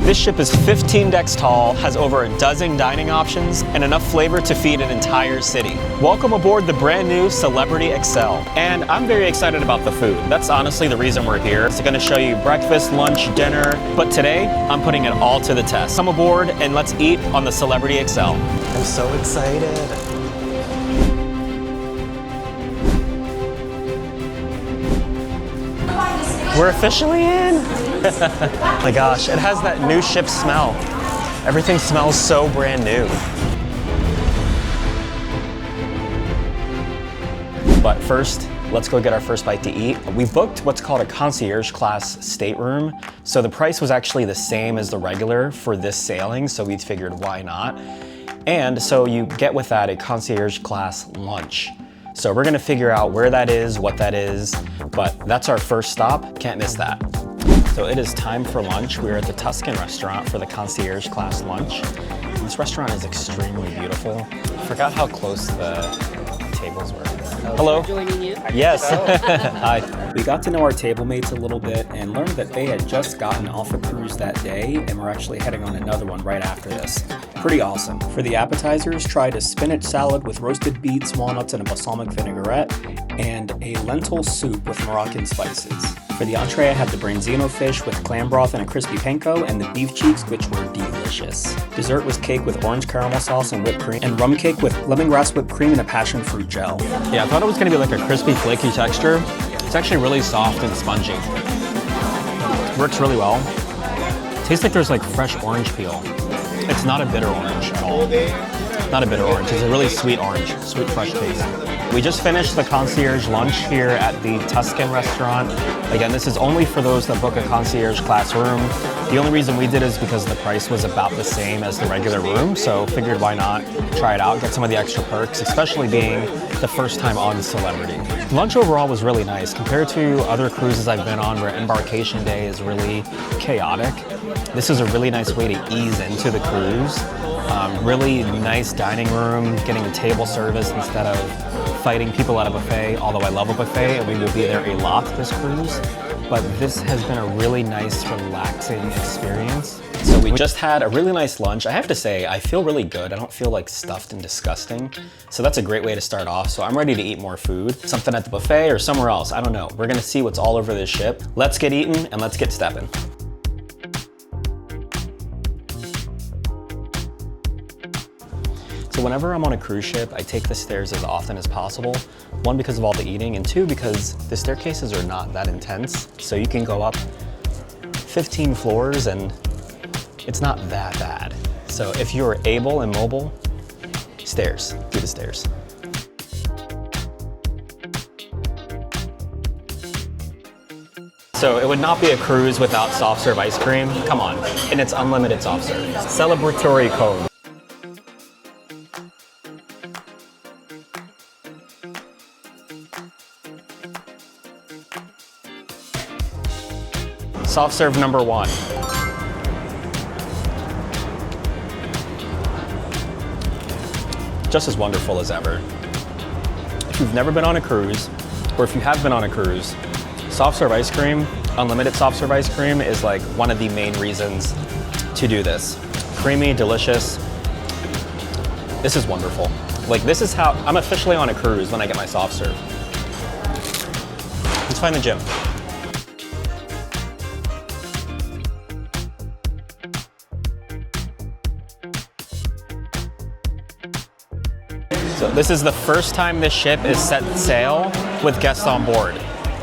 This ship is 15 decks tall, has over a dozen dining options, and enough flavor to feed an entire city. Welcome aboard the brand new Celebrity Xcel. And I'm very excited about the food. That's honestly the reason we're here. It's gonna show you breakfast, lunch, dinner, but today I'm putting it all to the test. Come aboard and let's eat on the Celebrity Xcel. I'm so excited. We're officially in. My gosh, it has that new ship smell. Everything smells so brand new. But first, let's go get our first bite to eat. We booked what's called a Concierge Class stateroom. So the price was actually the same as the regular for this sailing, so we figured why not? And so you get with that a Concierge Class lunch. So we're gonna figure out where that is, what that is, but that's our first stop, can't miss that. So it is time for lunch. We're at the Tuscan restaurant for the Concierge Class lunch. This restaurant is extremely beautiful. I forgot how close the tables were. Hello. Joining you? Yes. Hi. We got to know our table mates a little bit and learned that they had just gotten off a cruise that day and were actually heading on another one right after this. Pretty awesome. For the appetizers, tried a spinach salad with roasted beets, walnuts, and a balsamic vinaigrette, and a lentil soup with Moroccan spices. For the entree, I had the branzino fish with clam broth and a crispy panko, and the beef cheeks, which were delicious. Dessert was cake with orange caramel sauce and whipped cream, and rum cake with lemongrass whipped cream and a passion fruit gel. Yeah, I thought it was gonna be like a crispy, flaky texture. It's actually really soft and spongy. Works really well. Tastes like there's like fresh orange peel. It's not a bitter orange at all. Not a bitter orange, it's a really sweet orange, sweet fresh taste. We just finished the concierge lunch here at the Tuscan restaurant. Again, this is only for those that book a concierge class room. The only reason we did is because the price was about the same as the regular room, so figured why not try it out, get some of the extra perks, especially being the first time on Celebrity. Lunch overall was really nice compared to other cruises I've been on where Embarkation Day is really chaotic. This is a really nice way to ease into the cruise. Really nice dining room, getting a table service instead of fighting people at a buffet, although I love a buffet and we will be there a lot this cruise. But this has been a really nice, relaxing experience. So we just had a really nice lunch. I have to say, I feel really good. I don't feel like stuffed and disgusting. So that's a great way to start off. So I'm ready to eat more food, something at the buffet or somewhere else. I don't know. We're gonna see what's all over this ship. Let's get eating and let's get stepping. So whenever I'm on a cruise ship, I take the stairs as often as possible. One, because of all the eating, and two, because the staircases are not that intense. So you can go up 15 floors and it's not that bad. So if you're able and mobile, stairs, do the stairs. So it would not be a cruise without soft serve ice cream. Come on, and it's unlimited soft serve. Celebratory cone. Soft serve number 1. Just as wonderful as ever. If you've never been on a cruise, or if you have been on a cruise, soft serve ice cream, unlimited soft serve ice cream is like one of the main reasons to do this. Creamy, delicious. This is wonderful. Like this is how, I'm officially on a cruise when I get my soft serve. Let's find the gym. So this is the first time this ship is set sail with guests on board.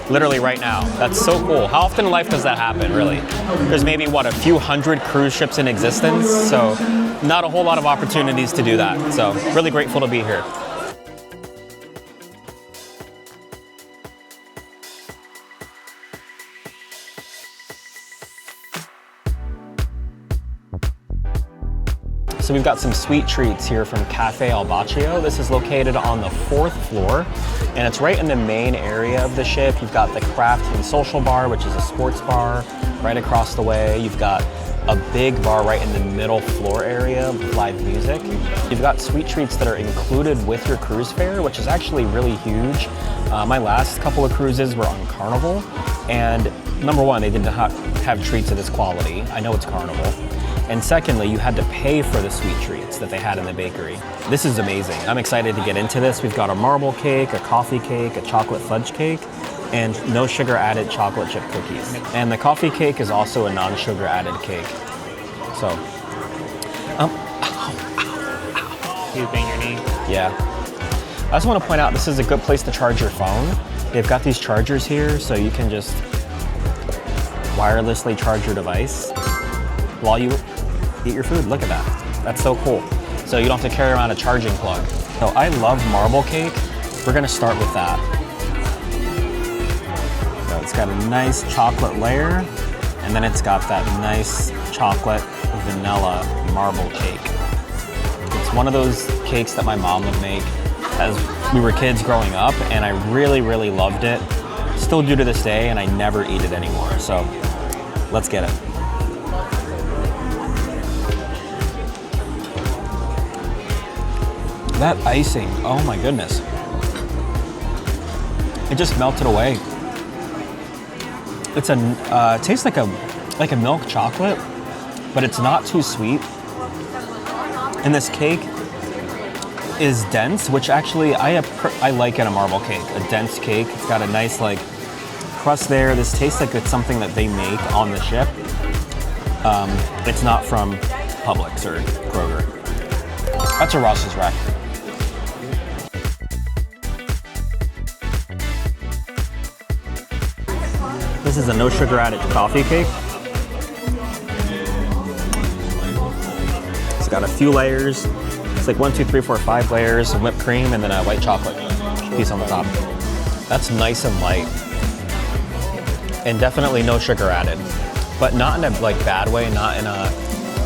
Literally right now. That's so cool. How often in life does that happen, really? There's maybe, what, a few hundred cruise ships in existence, so not a whole lot of opportunities to do that. So really grateful to be here. So we've got some sweet treats here from Cafe Al Bacio. This is located on the 4th floor, and it's right in the main area of the ship. You've got the Craft and Social Bar, which is a sports bar, right across the way. You've got a big bar right in the middle floor area with live music. You've got sweet treats that are included with your cruise fare, which is actually really huge. My last couple of cruises were on Carnival, and number one, they did not have treats of this quality. I know it's Carnival. And secondly, you had to pay for the sweet treats that they had in the bakery. This is amazing. I'm excited to get into this. We've got a marble cake, a coffee cake, a chocolate fudge cake, and no sugar added chocolate chip cookies. And the coffee cake is also a non-sugar added cake. So, You bang your knee. yeah. I just want to point out this is a good place to charge your phone. They've got these chargers here, so you can just wirelessly charge your device while you eat your food. Look at that. That's so cool. So you don't have to carry around a charging plug. So I love marble cake. We're gonna start with that. So it's got a nice chocolate layer, and then it's got that nice chocolate vanilla marble cake. It's one of those cakes that my mom would make as we were kids growing up, and I really, really loved it. Still do to this day, and I never eat it anymore. So let's get it. That icing, oh my goodness. It just melted away. It's it tastes like a milk chocolate, but it's not too sweet. And this cake is dense, which actually I like in a marble cake. A dense cake. It's got a nice like crust there. This tastes like it's something that they make on the ship. It's not from Publix or Kroger. That's a Ross's rack. This is a no sugar added coffee cake. It's got a few layers. It's like 1, 2, 3, 4, 5 layers of whipped cream and then a white chocolate piece on the top. That's nice and light. And definitely no sugar added. But not in a like bad way, not in a,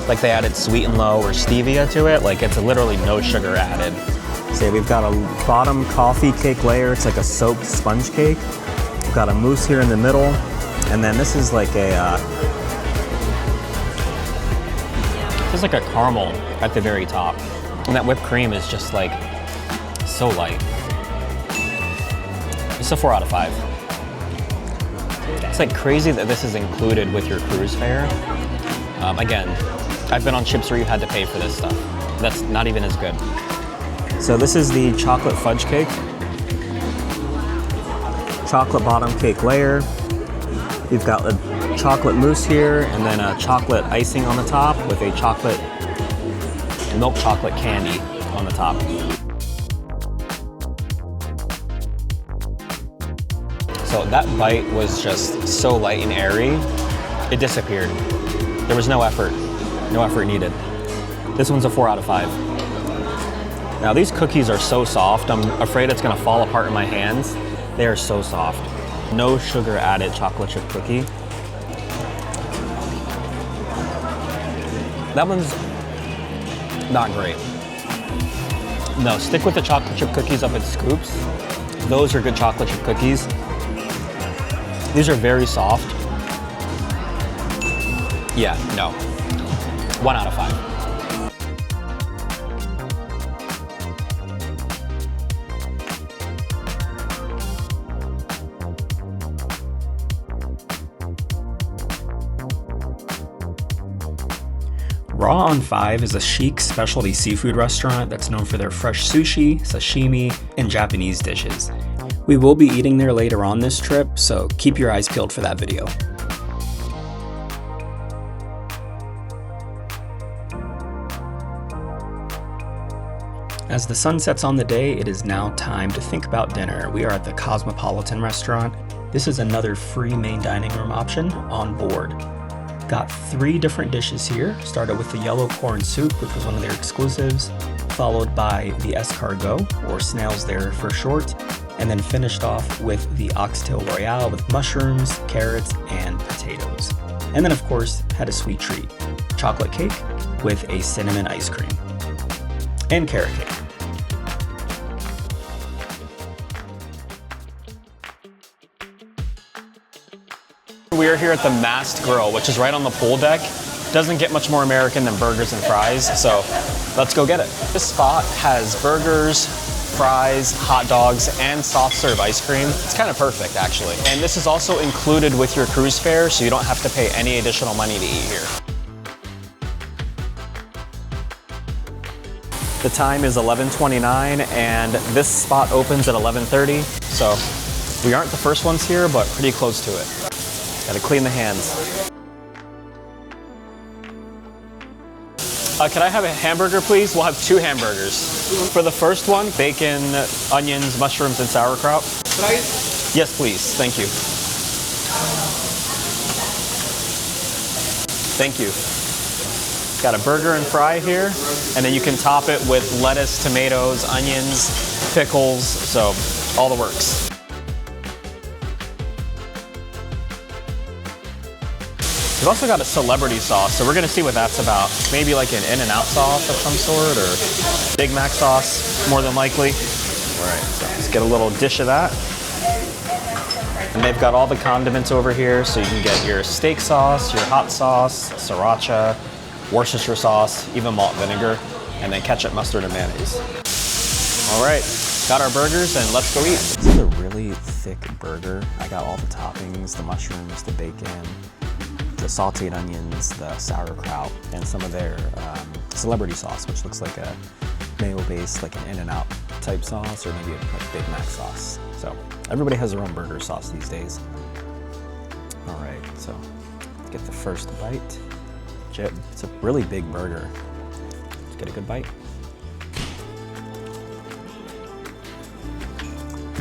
like they added sweet and low or stevia to it. Like it's literally no sugar added. So we've got a bottom coffee cake layer. It's like a soaked sponge cake. We've got a mousse here in the middle. And then this is like a, this is like a caramel at the very top. And that whipped cream is just like so light. It's a 4 out of 5. It's like crazy that this is included with your cruise fare. Again, I've been on ships where you had to pay for this stuff. That's not even as good. So this is the chocolate fudge cake. Chocolate bottom cake layer. We've got a chocolate mousse here and then a chocolate icing on the top with a chocolate, milk chocolate candy on the top. So that bite was just so light and airy, it disappeared. There was no effort needed. This one's a 4 out of 5. Now these cookies are so soft, I'm afraid it's gonna fall apart in my hands. They are so soft. No sugar added chocolate chip cookie. That one's not great. No, stick with the chocolate chip cookies up at Scoops. Those are good chocolate chip cookies. These are very soft. Yeah, no. 1 out of 5. Raw on 5 is a chic specialty seafood restaurant that's known for their fresh sushi, sashimi, and Japanese dishes. We will be eating there later on this trip, so keep your eyes peeled for that video. As the sun sets on the day, it is now time to think about dinner. We are at the Cosmopolitan restaurant. This is another free main dining room option on board. Got 3 different dishes here. Started with the yellow corn soup, which was one of their exclusives, followed by the escargot, or snails there for short, and then finished off with the oxtail royale with mushrooms, carrots, and potatoes. And then of course, had a sweet treat, chocolate cake with a cinnamon ice cream, and carrot cake. We are here at the Mast Grill, which is right on the pool deck. Doesn't get much more American than burgers and fries, so let's go get it. This spot has burgers, fries, hot dogs, and soft serve ice cream. It's kind of perfect, actually. And this is also included with your cruise fare, so you don't have to pay any additional money to eat here. The time is 11:29, and this spot opens at 11:30, so we aren't the first ones here, but pretty close to it. Gotta clean the hands. Can I have a hamburger, please? We'll have 2 hamburgers. For the first one, bacon, onions, mushrooms, and sauerkraut. Fries? Yes, please. Thank you. Thank you. Got a burger and fry here, and then you can top it with lettuce, tomatoes, onions, pickles, so all the works. We've also got a celebrity sauce, so we're gonna see what that's about. Maybe like an In-N-Out sauce of some sort, or Big Mac sauce, more than likely. All right, so let's get a little dish of that. And they've got all the condiments over here, so you can get your steak sauce, your hot sauce, sriracha, Worcestershire sauce, even malt vinegar, and then ketchup, mustard, and mayonnaise. All right, got our burgers, and let's go eat. This is a really thick burger. I got all the toppings, the mushrooms, the bacon, the sauteed onions, the sauerkraut, and some of their celebrity sauce, which looks like a mayo-based, like an In-N-Out type sauce, or maybe a Big Mac sauce. So everybody has their own burger sauce these days. All right, so let's get the first bite. It's a really big burger. Let's get a good bite.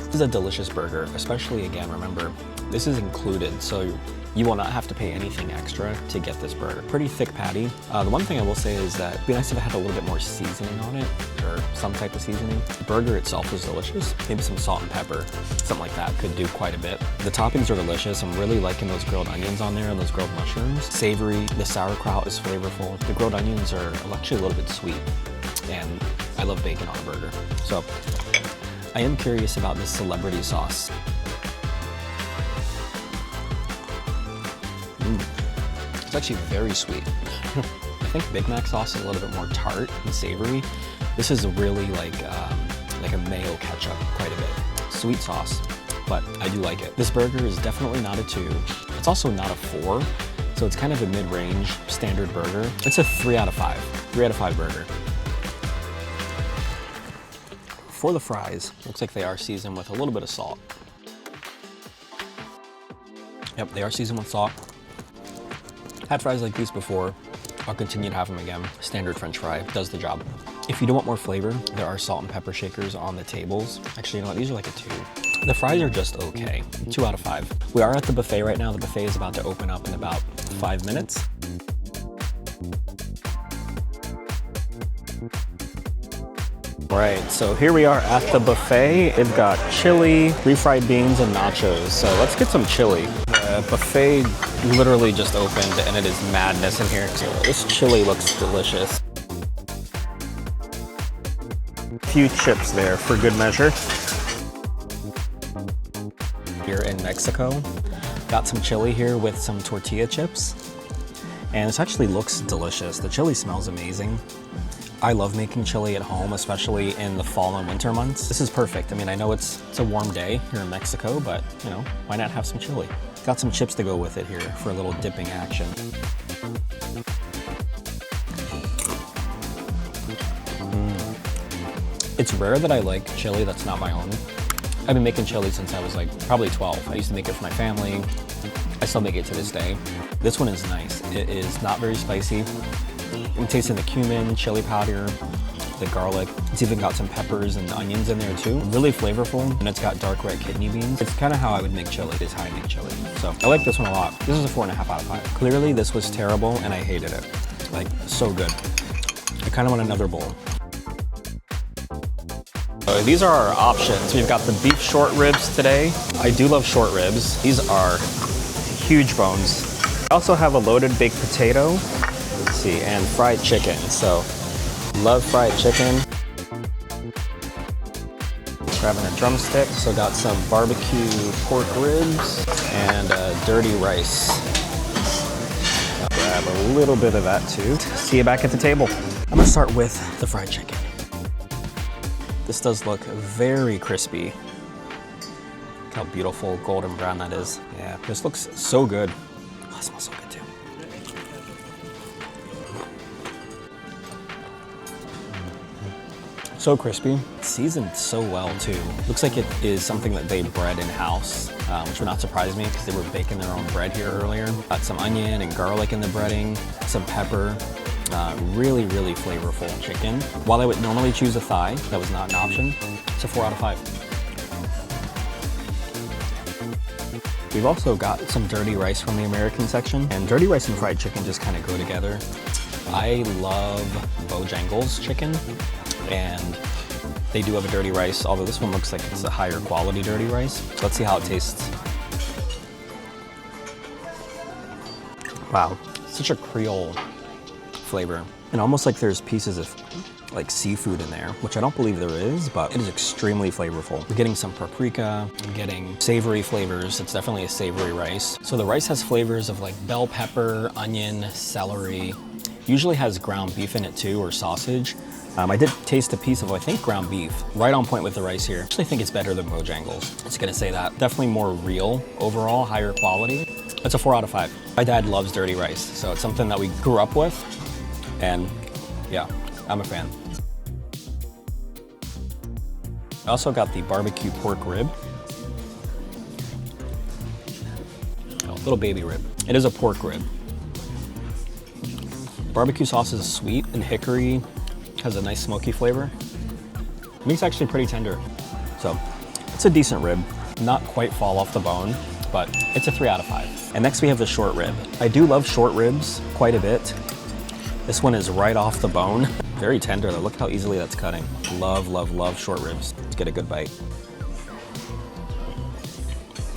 This is a delicious burger, especially, again, remember, this is included, so you will not have to pay anything extra to get this burger. Pretty thick patty. The one thing I will say is that it'd be nice if it had a little bit more seasoning on it, or some type of seasoning. The burger itself is delicious. Maybe some salt and pepper, something like that could do quite a bit. The toppings are delicious. I'm really liking those grilled onions on there and those grilled mushrooms. Savory, the sauerkraut is flavorful. The grilled onions are actually a little bit sweet, and I love bacon on a burger. So I am curious about this celebrity sauce. It's actually very sweet. I think Big Mac sauce is a little bit more tart and savory. This is really like a mayo ketchup quite a bit. Sweet sauce, but I do like it. This burger is definitely not a 2. It's also not a 4, so it's kind of a mid-range standard burger. It's a 3 out of 5. 3 out of 5 burger. For the fries, looks like they are seasoned with a little bit of salt. Yep, they are seasoned with salt. Had fries like these before. I'll continue to have them again. Standard French fry does the job. If you do want more flavor, there are salt and pepper shakers on the tables. Actually, you know what? These are like a 2. The fries are just okay. 2 out of 5. We are at the buffet right now. The buffet is about to open up in about 5 minutes. Right, so here we are at the buffet. They've got chili, refried beans, and nachos. So let's get some chili. The buffet literally just opened, and it is madness in here. So this chili looks delicious. A few chips there for good measure. Here in Mexico, got some chili here with some tortilla chips. And this actually looks delicious. The chili smells amazing. I love making chili at home, especially in the fall and winter months. This is perfect. I mean, I know it's a warm day here in Mexico, but you know, why not have some chili? Got some chips to go with it here for a little dipping action. It's rare that I like chili that's not my own. I've been making chili since I was like probably 12. I used to make it for my family. I still make it to this day. This one is nice. It is not very spicy. I'm tasting the cumin, chili powder, the garlic. It's even got some peppers and onions in there too. Really flavorful, and it's got dark red kidney beans. It's kind of how I would make chili, is how I make chili. So I like this one a lot. This is a 4.5 out of 5. Clearly this was terrible and I hated it. Like, so good. I kind of want another bowl. So these are our options. We've got the beef short ribs today. I do love short ribs. These are huge bones. I also have a loaded baked potato. Let's see, and fried chicken. So, love fried chicken. Grabbing a drumstick. So got some barbecue pork ribs and dirty rice. grab a little bit of that too. See you back at the table. I'm gonna start with the fried chicken. This does look very crispy. Look how beautiful golden brown that is. Yeah, this looks so good. Oh, it smells so good too. So crispy. Seasoned so well too. Looks like it is something that they bread in-house, which would not surprise me because they were baking their own bread here earlier. Got some onion and garlic in the breading, some pepper. Really, really flavorful chicken. While I would normally choose a thigh, that was not an option. It's a 4 out of 5. We've also got some dirty rice from the American section, and dirty rice and fried chicken just kind of go together. I love Bojangles chicken, and they do have a dirty rice, although this one looks like it's a higher quality dirty rice. Let's see how it tastes. Wow, such a Creole flavor. And almost like there's pieces of like seafood in there, which I don't believe there is, but it is extremely flavorful. We're getting some paprika, I'm getting savory flavors. It's definitely a savory rice. So the rice has flavors of like bell pepper, onion, celery. Usually has ground beef in it too, or sausage. I did taste a piece of, I think, ground beef. Right on point with the rice here. I actually think it's better than Bojangles. Just gonna say that. Definitely more real overall, higher quality. It's a 4 out of 5. My dad loves dirty rice, so it's something that we grew up with. And yeah, I'm a fan. I also got the barbecue pork rib. Oh, little baby rib. It is a pork rib. Barbecue sauce is sweet and hickory, has a nice smoky flavor. Meat's actually pretty tender. So it's a decent rib. Not quite fall off the bone, but it's a 3 out of 5. And next we have the short rib. I do love short ribs quite a bit. This one is right off the bone. Very tender though, look how easily that's cutting. Love, love, love short ribs. Let's get a good bite.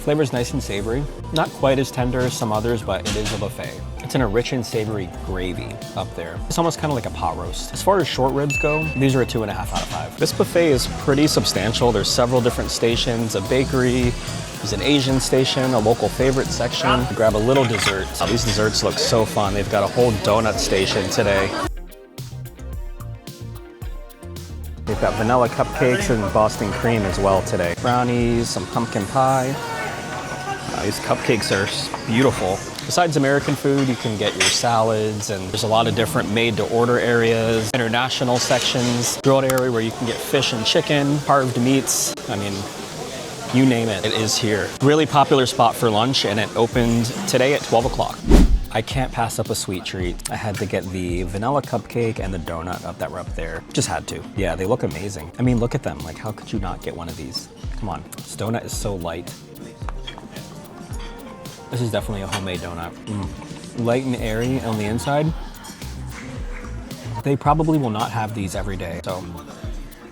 Flavor's nice and savory. Not quite as tender as some others, but it is a buffet. It's in a rich and savory gravy up there. It's almost kind of like a pot roast. As far as short ribs go, these are a 2.5 out of 5. This buffet is pretty substantial. There's several different stations, a bakery, there's an Asian station, a local favorite section. Grab a little dessert. Oh, these desserts look so fun. They've got a whole donut station today. They've got vanilla cupcakes and Boston cream as well today. Brownies, some pumpkin pie. These cupcakes are beautiful. Besides American food, you can get your salads, and there's a lot of different made-to-order areas, international sections, grilled area where you can get fish and chicken, carved meats. I mean, you name it, it is here. Really popular spot for lunch, and it opened today at 12 o'clock. I can't pass up a sweet treat. I had to get the vanilla cupcake and the donut that were up there. Just had to. Yeah, they look amazing. I mean, look at them. Like, how could you not get one of these? Come on, this donut is so light. This is definitely a homemade donut. Light and airy on the inside. They probably will not have these every day. So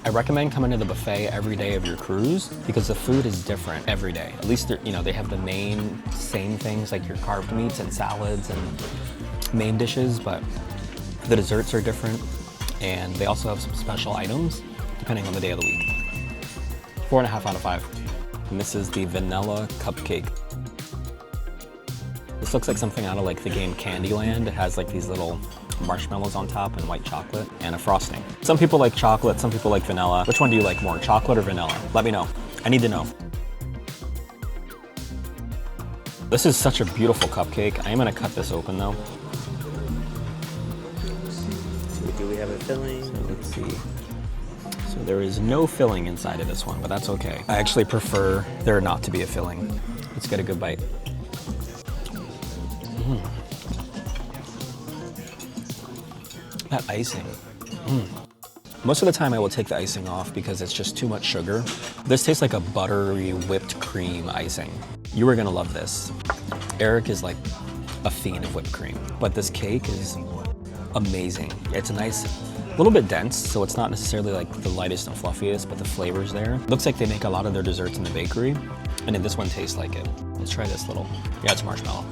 I recommend coming to the buffet every day of your cruise because the food is different every day. At least they have the same things like your carved meats and salads and main dishes, but the desserts are different. And they also have some special items depending on the day of the week. 4.5 out of 5. And this is the vanilla cupcake. This looks like something out of like the game Candyland. It has like these little marshmallows on top and white chocolate and a frosting. Some people like chocolate, some people like vanilla. Which one do you like more, chocolate or vanilla? Let me know. I need to know. This is such a beautiful cupcake. I am gonna cut this open though. So do we have a filling? So let's see. So there is no filling inside of this one, but that's okay. I actually prefer there not to be a filling. Let's get a good bite. That icing. Most of the time I will take the icing off because it's just too much sugar. This tastes like a buttery whipped cream icing. You are gonna love this. Eric is like a fiend of whipped cream, but this cake is amazing. It's a nice, little bit dense, so it's not necessarily like the lightest and fluffiest, but the flavor's there. Looks like they make a lot of their desserts in the bakery, and then this one tastes like it. Let's try this little, yeah, it's marshmallow.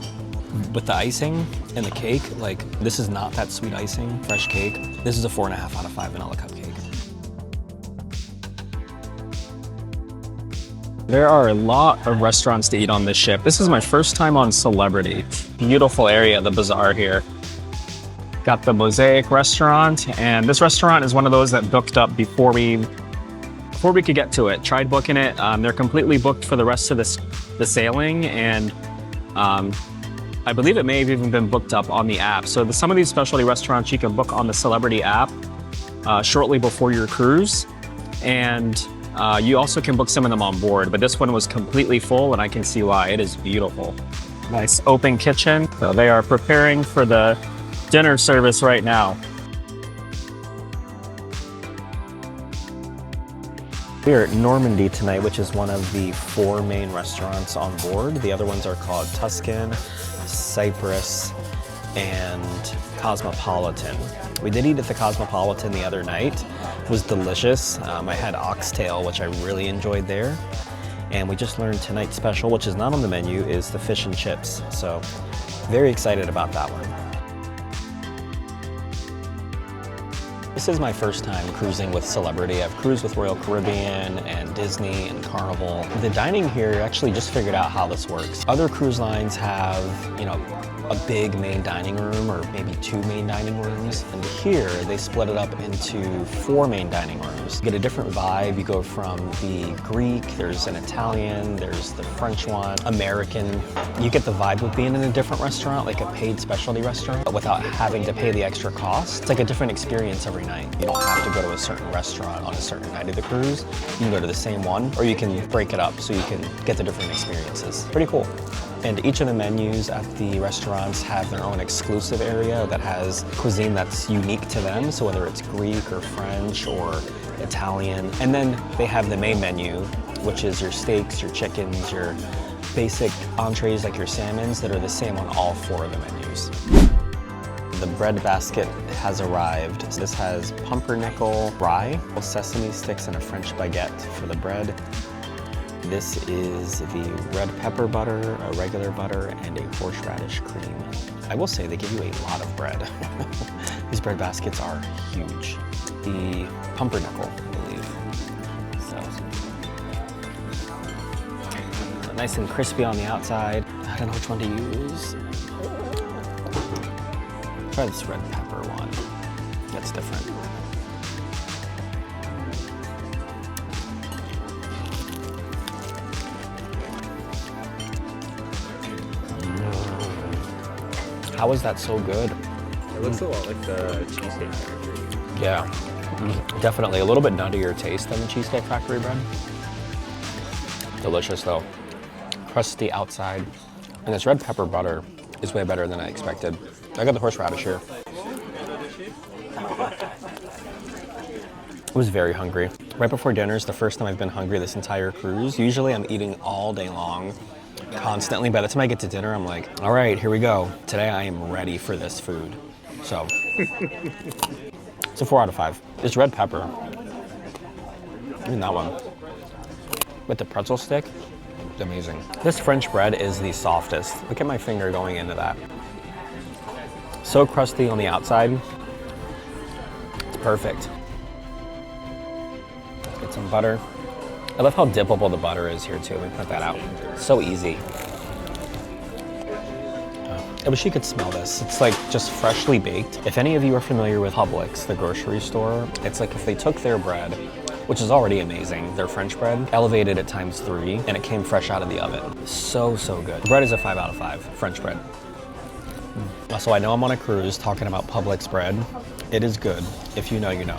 With the icing and the cake, like this is not that sweet icing, fresh cake. This is a 4.5 out of 5 vanilla cupcake. There are a lot of restaurants to eat on this ship. This is my first time on Celebrity. Beautiful area, the bazaar here. Got the Mosaic restaurant, and this restaurant is one of those that booked up before we could get to it. Tried booking it. They're completely booked for the rest of the sailing, and I believe it may have even been booked up on the app. So some of these specialty restaurants you can book on the Celebrity app shortly before your cruise, and you also can book some of them on board, but this one was completely full, and I can see why. It is beautiful. Nice open kitchen. So they are preparing for the dinner service right now. We're at Normandy tonight, which is one of the 4 main restaurants on board. The other ones are called Tuscan, Cyprus, and Cosmopolitan. We did eat at the Cosmopolitan the other night. It was delicious. I had oxtail, which I really enjoyed there. And we just learned tonight's special, which is not on the menu, is the fish and chips. So very excited about that one. This is my first time cruising with Celebrity. I've cruised with Royal Caribbean and Disney and Carnival. The dining here, actually just figured out how this works. Other cruise lines have, you know, a big main dining room or maybe 2 main dining rooms. And here they split it up into 4 main dining rooms. You get a different vibe. You go from the Greek, there's an Italian, there's the French one, American. You get the vibe of being in a different restaurant, like a paid specialty restaurant, but without having to pay the extra cost. It's like a different experience every night. You don't have to go to a certain restaurant on a certain night of the cruise. You can go to the same one, or you can break it up so you can get the different experiences. Pretty cool. And each of the menus at the restaurants have their own exclusive area that has cuisine that's unique to them. So whether it's Greek or French or Italian. And then they have the main menu, which is your steaks, your chickens, your basic entrees like your salmons that are the same on all 4 of the menus. The bread basket has arrived. This has pumpernickel rye, sesame sticks, and a French baguette for the bread. This is the red pepper butter, a regular butter, and a horseradish cream. I will say they give you a lot of bread. These bread baskets are huge. The pumpernickel, I believe. So nice and crispy on the outside. I don't know which one to use. Try this red pepper one. That's different. How is that so good? It looks a lot like the Cheesecake Factory. Yeah, definitely a little bit nuttier taste than the Cheesecake Factory bread. Delicious though. Crusty outside. And this red pepper butter is way better than I expected. I got the horseradish here. I was very hungry. Right before dinner is the first time I've been hungry this entire cruise. Usually I'm eating all day long, constantly. By the time I get to dinner, I'm like, all right, here we go. Today I am ready for this food. So, it's a 4 out of 5. This red pepper, even that one, with the pretzel stick, it's amazing. This French bread is the softest. Look at my finger going into that. So crusty on the outside. It's perfect. Get some butter. I love how dippable the butter is here too. Let me put that out. So easy. I wish you could smell this. It's like just freshly baked. If any of you are familiar with Publix, the grocery store, it's like if they took their bread, which is already amazing, their French bread, elevated it ×3, and it came fresh out of the oven. So, so good. Bread is a 5 out of 5, French bread. Also, I know I'm on a cruise talking about Publix bread. It is good. If you know, you know.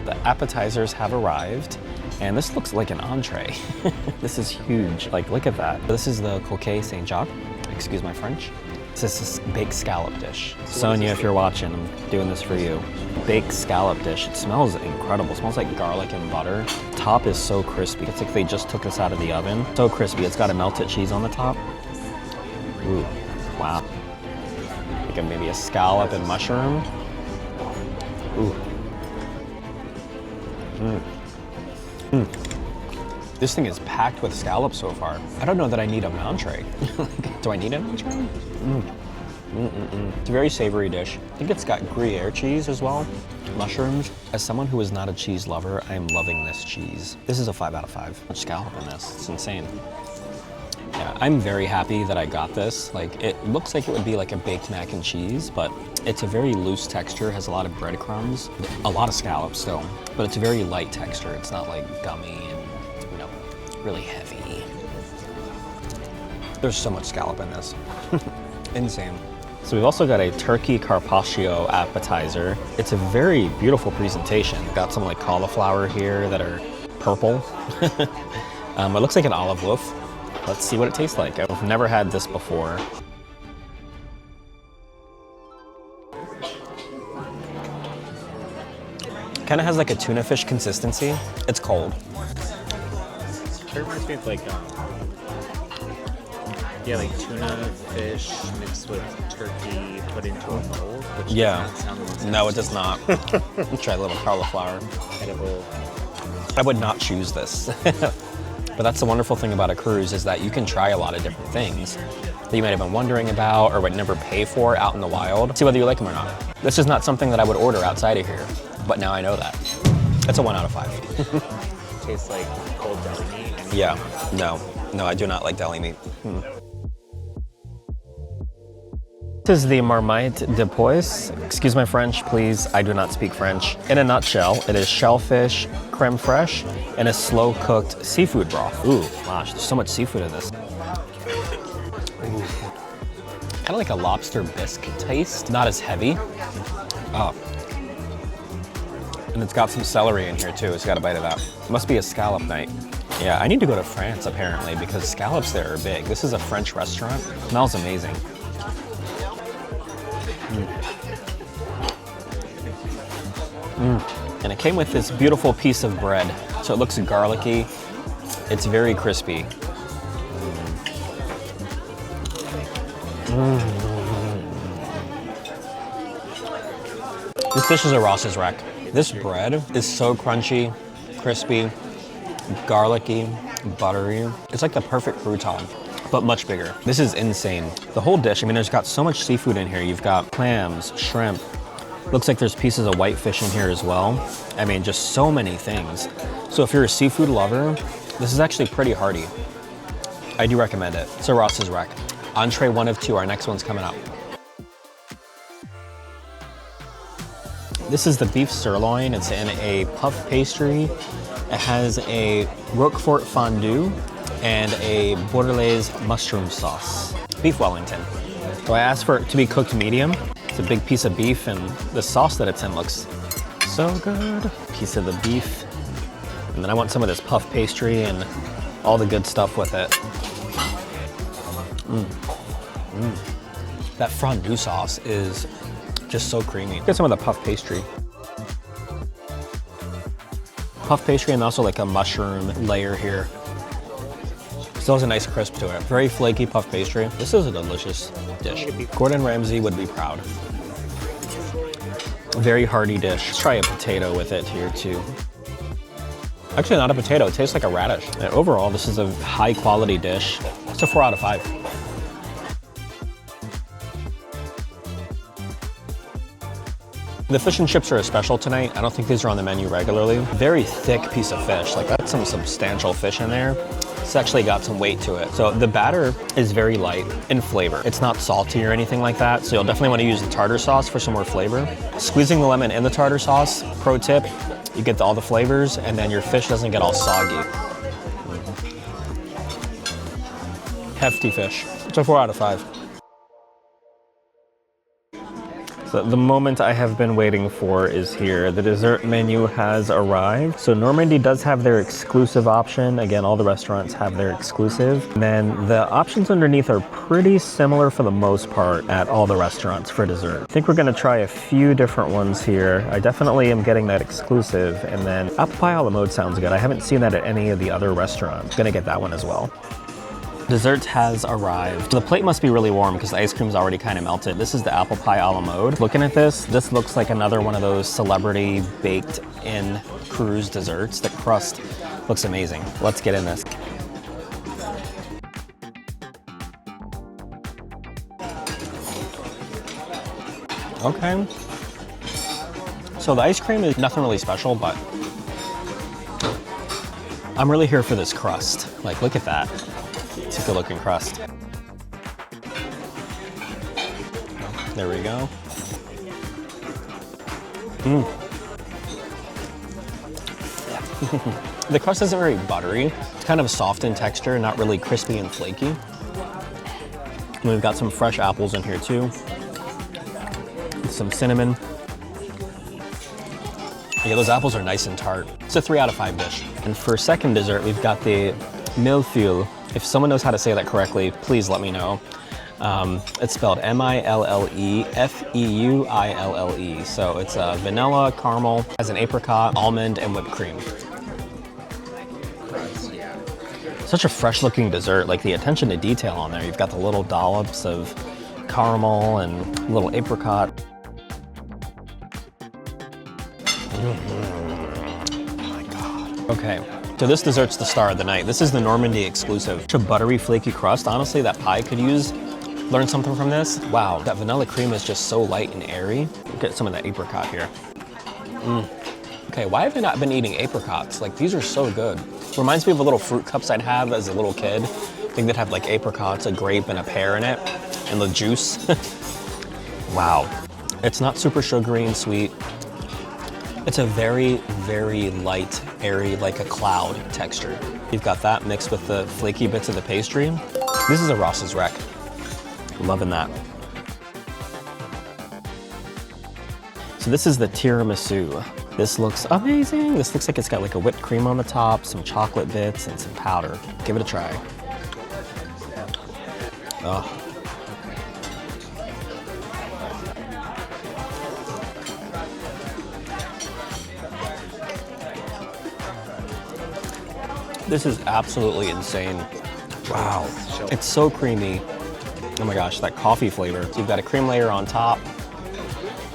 The appetizers have arrived, and this looks like an entree. This is huge. Like, look at that. This is the coquille Saint-Jacques. Excuse my French. This is a baked scallop dish. Sonia, if you're watching, I'm doing this for you. Baked scallop dish. It smells incredible. It smells like garlic and butter. Top is so crispy. It's like they just took this out of the oven. So crispy. It's got a melted cheese on the top. Ooh, wow. Like maybe a scallop and mushroom. Ooh. This thing is packed with scallops so far. I don't know that I need an entree. Do I need an entree? It's a very savory dish. I think it's got Gruyere cheese as well, mushrooms. As someone who is not a cheese lover, I am loving this cheese. This is a 5 out of 5. Much scallop in this, it's insane. Yeah, I'm very happy that I got this. Like, it looks like it would be like a baked mac and cheese, but it's a very loose texture, has a lot of breadcrumbs, a lot of scallops still, but it's a very light texture. It's not like gummy and, you know, really heavy. There's so much scallop in this. Insane. So we've also got a turkey carpaccio appetizer. It's a very beautiful presentation. Got some like cauliflower here that are purple. It looks like an olive loaf. Let's see what it tastes like. I've never had this before. Kind of has like a tuna fish consistency. It's cold. It reminds me of like, yeah, like tuna fish mixed with turkey put into a mold. Which Yeah. does not sound No, it does not. Try a little cauliflower. edible. I would not choose this. But that's the wonderful thing about a cruise is that you can try a lot of different things that you might have been wondering about or would never pay for out in the wild. See whether you like them or not. This is not something that I would order outside of here, but now I know that. It's a 1 out of 5. Tastes like cold deli meat. Yeah, no, I do not like deli meat. This is the Marmite de Pois. Excuse my French, please. I do not speak French. In a nutshell, it is shellfish, creme fraiche, and a slow-cooked seafood broth. Ooh, gosh, there's so much seafood in this. Kind of like a lobster bisque taste. Not as heavy. Oh. And it's got some celery in here too. It's got a bite of that. Must be a scallop night. Yeah, I need to go to France apparently because scallops there are big. This is a French restaurant. It smells amazing. And it came with this beautiful piece of bread. So it looks garlicky. It's very crispy. This dish is a Ross's wreck. This bread is so crunchy, crispy, garlicky, buttery. It's like the perfect crouton, but much bigger. This is insane. The whole dish, I mean, there's got so much seafood in here. You've got clams, shrimp. Looks like there's pieces of whitefish in here as well. I mean, just so many things. So if you're a seafood lover, this is actually pretty hearty. I do recommend it. It's a Ross's wreck. Entree 1 of 2, our next one's coming up. This is the beef sirloin. It's in a puff pastry. It has a Roquefort fondue and a Bordelaise mushroom sauce. Beef Wellington. So I asked for it to be cooked medium. It's a big piece of beef and the sauce that it's in looks so good. Piece of the beef. And then I want some of this puff pastry and all the good stuff with it. That fondue sauce is just so creamy. Get some of the puff pastry. Puff pastry and also like a mushroom layer here. Still has a nice crisp to it. Very flaky puff pastry. This is a delicious dish. Gordon Ramsay would be proud. Very hearty dish. Let's try a potato with it here too. Actually not a potato, it tastes like a radish. And overall, this is a high quality dish. It's a 4 out of 5. The fish and chips are a special tonight. I don't think these are on the menu regularly. Very thick piece of fish. Like that's some substantial fish in there. It's actually got some weight to it. So the batter is very light in flavor. It's not salty or anything like that. So you'll definitely want to use the tartar sauce for some more flavor. Squeezing the lemon in the tartar sauce, pro tip, you get all the flavors and then your fish doesn't get all soggy. Hefty fish. It's a 4 out of 5. So the moment I have been waiting for is here. The dessert menu has arrived. So Normandy does have their exclusive option. Again, all the restaurants have their exclusive. And then the options underneath are pretty similar for the most part at all the restaurants for dessert. I think we're gonna try a few different ones here. I definitely am getting that exclusive. And then apple pie a la mode sounds good. I haven't seen that at any of the other restaurants. Gonna get that one as well. Dessert has arrived. The plate must be really warm because the ice cream's already kind of melted. This is the apple pie a la mode. Looking at this looks like another one of those celebrity baked in cruise desserts. The crust looks amazing. Let's get in this. Okay. So the ice cream is nothing really special, but I'm really here for this crust. Like, look at that. It's a good looking crust. There we go. The crust isn't very buttery. It's kind of soft in texture, not really crispy and flaky. And we've got some fresh apples in here too. Some cinnamon. Yeah, those apples are nice and tart. It's a 3 out of 5 dish. And for second dessert, we've got the millefeuille. If someone knows how to say that correctly, please let me know. It's spelled M-I-L-L-E-F-E-U-I-L-L-E. So it's vanilla, caramel, has an apricot, almond, and whipped cream. Such a fresh looking dessert, like the attention to detail on there. You've got the little dollops of caramel and little apricot. Oh my God. Okay, so this dessert's the star of the night. This is the Normandy exclusive. Such a buttery, flaky crust. Honestly, that pie could learn something from this. Wow, that vanilla cream is just so light and airy. Get some of that apricot here. Okay, why have I not been eating apricots? Like, these are so good. Reminds me of the little fruit cups I'd have as a little kid. I think they'd have like apricots, a grape, and a pear in it, and the juice. Wow. It's not super sugary and sweet. It's a very, very light, airy, like a cloud texture. You've got that mixed with the flaky bits of the pastry. This is a Ross's wreck. Loving that. So this is the tiramisu. This looks amazing. This looks like it's got like a whipped cream on the top, some chocolate bits, and some powder. Give it a try. Oh. This is absolutely insane. Wow. It's so creamy. Oh my gosh, that coffee flavor. So you've got a cream layer on top.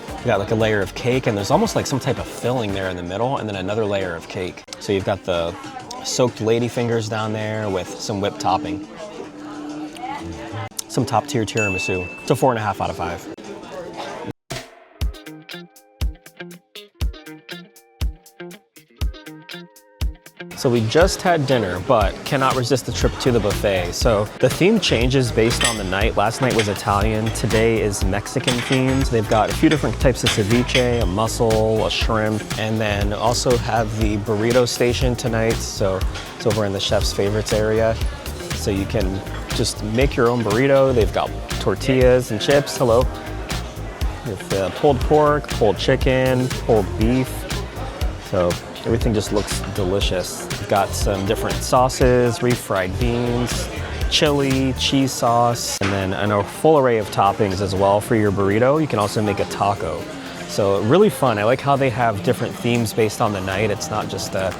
You've got like a layer of cake, and there's almost like some type of filling there in the middle, and then another layer of cake. So you've got the soaked ladyfingers down there with some whipped topping. Some top tier tiramisu. It's a 4.5 out of 5. So we just had dinner, but cannot resist the trip to the buffet. So the theme changes based on the night. Last night was Italian, today is Mexican themed. They've got a few different types of ceviche, a mussel, a shrimp, and then also have the burrito station tonight. So it's over in the chef's favorites area. So you can just make your own burrito. They've got tortillas and chips, hello. With pulled pork, pulled chicken, pulled beef. So everything just looks delicious. We've got some different sauces, refried beans, chili, cheese sauce, and then a full array of toppings as well for your burrito. You can also make a taco. So really fun. I like how they have different themes based on the night. It's not just a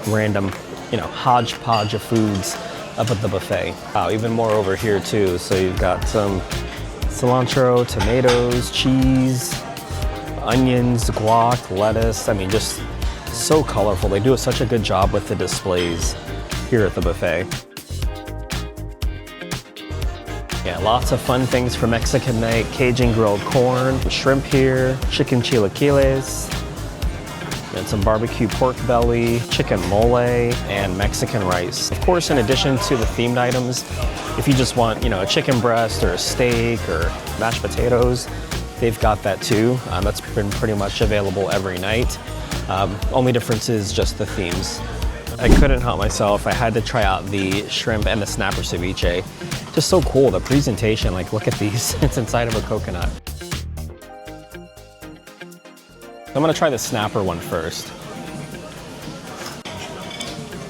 random, hodgepodge of foods up at the buffet. Wow, even more over here too. So you've got some cilantro, tomatoes, cheese, onions, guac, lettuce. I mean, just so colorful. They do such a good job with the displays here at the buffet. Yeah, lots of fun things for Mexican night. Cajun grilled corn, shrimp here, chicken chilaquiles, and some barbecue pork belly, chicken mole, and Mexican rice. Of course, in addition to the themed items, if you just want, a chicken breast or a steak or mashed potatoes, they've got that too. That's been pretty much available every night. Only difference is just the themes. I couldn't help myself. I had to try out the shrimp and the snapper ceviche. Just so cool, the presentation, like look at these. It's inside of a coconut. I'm gonna try the snapper one first.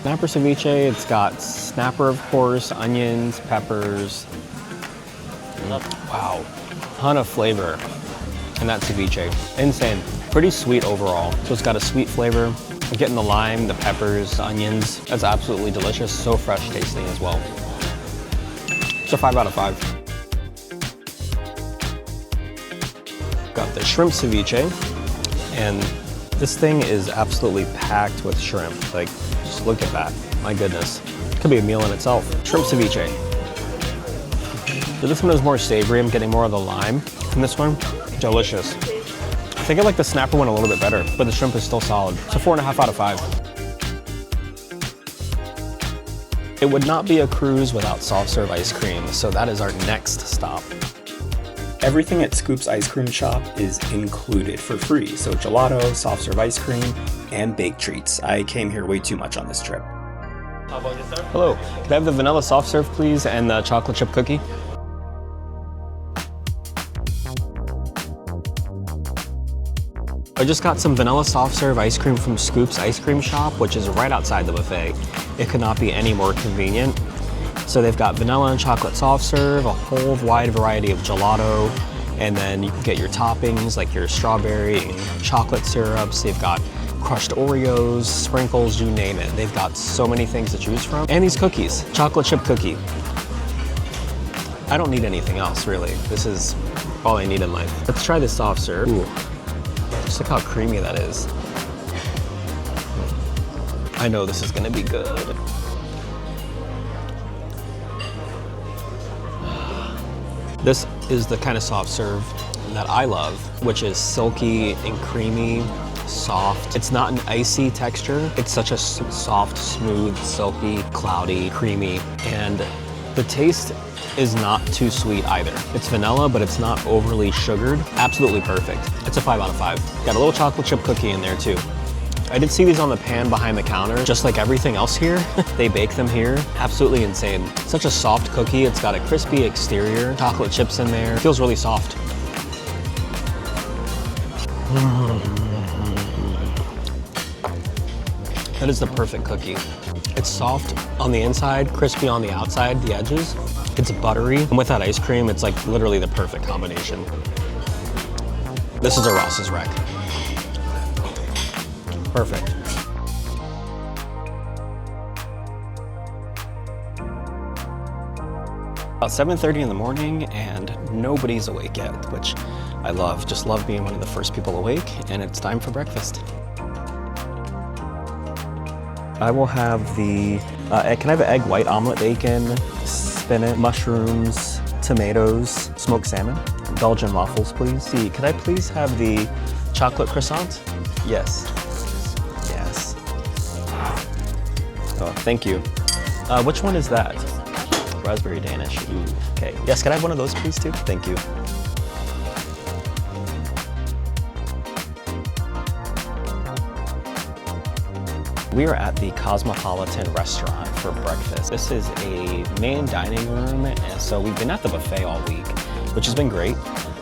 Snapper ceviche, it's got snapper, of course, onions, peppers. Wow, ton of flavor in that ceviche. Insane. Pretty sweet overall. So it's got a sweet flavor. I'm getting the lime, the peppers, onions. That's absolutely delicious. So fresh tasting as well. It's a 5 out of 5. Got the shrimp ceviche, and this thing is absolutely packed with shrimp. Like, just look at that. My goodness. Could be a meal in itself. Shrimp ceviche. So this one is more savory. I'm getting more of the lime. And this one, delicious. I think I like the snapper one a little bit better, but the shrimp is still solid. It's a 4.5 out of 5. It would not be a cruise without soft serve ice cream, so that is our next stop. Everything at Scoop's Ice Cream Shop is included for free, so gelato, soft serve ice cream, and baked treats. I came here way too much on this trip. Hello, could I have the vanilla soft serve, please, and the chocolate chip cookie? I just got some vanilla soft serve ice cream from Scoop's Ice Cream Shop, which is right outside the buffet. It could not be any more convenient. So they've got vanilla and chocolate soft serve, a whole wide variety of gelato, and then you can get your toppings like your strawberry and chocolate syrups. They've got crushed Oreos, sprinkles, you name it. They've got so many things to choose from. And these cookies, chocolate chip cookie. I don't need anything else, really. This is all I need in life. Let's try this soft serve. Ooh. Just look how creamy that is. I know this is gonna be good. This is the kind of soft serve that I love, which is silky and creamy, soft. It's not an icy texture. It's such a soft, smooth, silky, cloudy, creamy, and the taste is not too sweet either. It's vanilla, but it's not overly sugared. Absolutely perfect. It's a 5 out of 5. Got a little chocolate chip cookie in there too. I did see these on the pan behind the counter, just like everything else here. They bake them here. Absolutely insane. Such a soft cookie. It's got a crispy exterior, chocolate chips in there. It feels really soft. That is the perfect cookie. It's soft on the inside, crispy on the outside, the edges. It's buttery. And with that ice cream, it's like literally the perfect combination. This is a Ross's wreck. Perfect. About 7:30 in the morning and nobody's awake yet, which I love. Just love being one of the first people awake, and it's time for breakfast. I will have the, can I have an egg white omelet bacon, spinach, mushrooms, tomatoes, smoked salmon, Belgian waffles, please. See, could I please have the chocolate croissant? Yes. Yes. Oh, thank you. Which one is that? Raspberry Danish. Ooh, okay. Yes, can I have one of those, please, too? Thank you. We are at the Cosmopolitan restaurant for breakfast. This is a main dining room, and so we've been at the buffet all week, which has been great.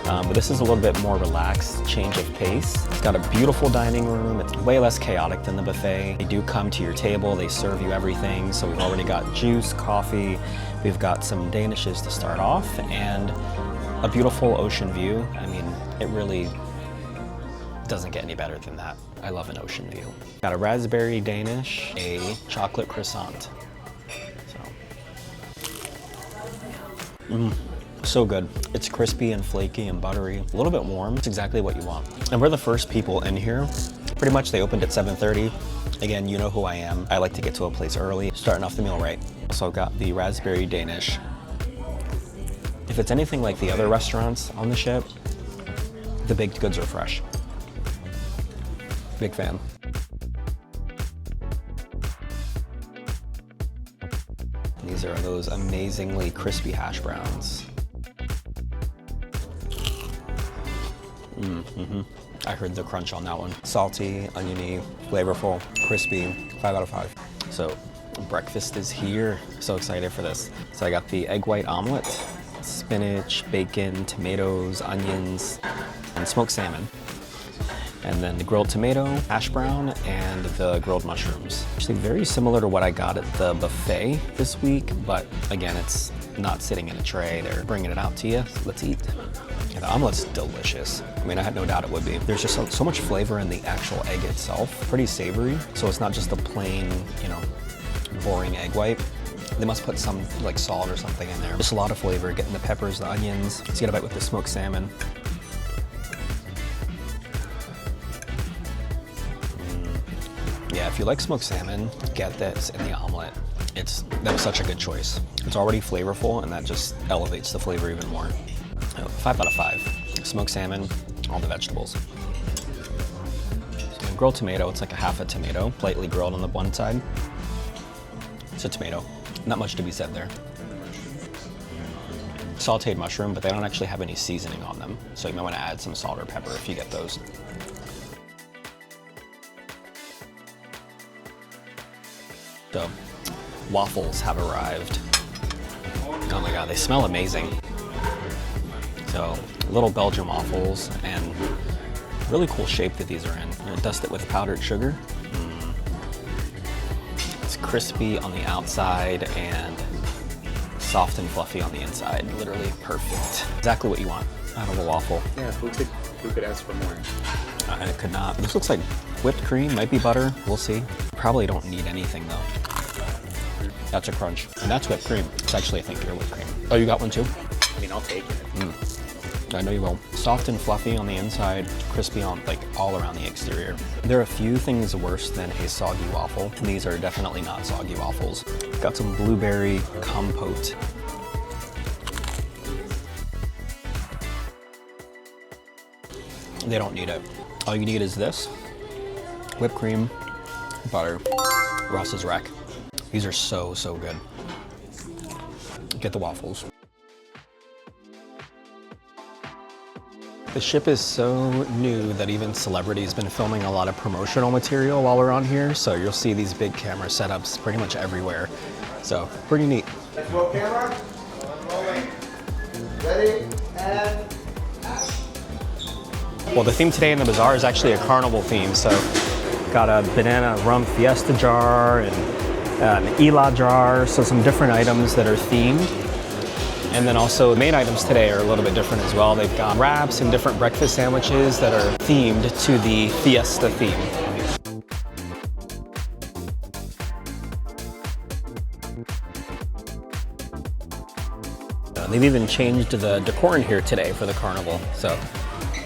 But this is a little bit more relaxed, change of pace. It's got a beautiful dining room. It's way less chaotic than the buffet. They do come to your table, they serve you everything. So we've already got juice, coffee, we've got some Danishes to start off, and a beautiful ocean view. I mean, it really doesn't get any better than that. I love an ocean view. Got a raspberry Danish, a chocolate croissant. So good. It's crispy and flaky and buttery, a little bit warm. It's exactly what you want. And we're the first people in here. Pretty much they opened at 7:30. Again, you know who I am. I like to get to a place early, starting off the meal right. So I've got the raspberry Danish. If it's anything like the other restaurants on the ship, the baked goods are fresh. Big fan. These are those amazingly crispy hash browns. I heard the crunch on that one. Salty, oniony, flavorful, crispy, 5 out of 5. So breakfast is here. So excited for this. So I got the egg white omelet, spinach, bacon, tomatoes, onions, and smoked salmon. And then the grilled tomato, hash brown, and the grilled mushrooms. Actually very similar to what I got at the buffet this week, but again, it's not sitting in a tray. They're bringing it out to you. Let's eat. Yeah, the omelet's delicious. I mean, I had no doubt it would be. There's just so much flavor in the actual egg itself. Pretty savory, so it's not just a plain, you know, boring egg white. They must put some like salt or something in there. Just a lot of flavor, getting the peppers, the onions. Let's get a bite with the smoked salmon. Yeah, if you like smoked salmon, get this in the omelet. That was such a good choice. It's already flavorful, and that just elevates the flavor even more. 5 out of 5. Smoked salmon, all the vegetables. So the grilled tomato, it's like a half a tomato, lightly grilled on the one side. It's a tomato. Not much to be said there. Sauteed mushroom, but they don't actually have any seasoning on them. So you might want to add some salt or pepper if you get those. So, waffles have arrived. Oh my God, they smell amazing. So, little Belgian waffles, and really cool shape that these are in. I'm gonna dust it with powdered sugar. It's crispy on the outside and soft and fluffy on the inside. Literally perfect. Exactly what you want out of a waffle. Yeah, who could ask for more? I could not. This looks like whipped cream, might be butter. We'll see. Probably don't need anything though. That's a crunch. And that's whipped cream. It's actually, I think, your whipped cream. Oh, you got one too? I mean, I'll take it. I know you will. Soft and fluffy on the inside, crispy on like all around the exterior. There are a few things worse than a soggy waffle. These are definitely not soggy waffles. Got some blueberry compote. They don't need it. All you need is this, whipped cream, butter, Ross's Rack. These are so, so good. Get the waffles. The ship is so new that even Celebrity's been filming a lot of promotional material while we're on here, so you'll see these big camera setups pretty much everywhere. So, pretty neat. Let's roll camera. Rolling. Ready, and Well, the theme today in the bazaar is actually a carnival theme, so got a banana rum fiesta jar and an Ela jar, so some different items that are themed. And then also the main items today are a little bit different as well. They've got wraps and different breakfast sandwiches that are themed to the fiesta theme. They've even changed the decor in here today for the carnival. So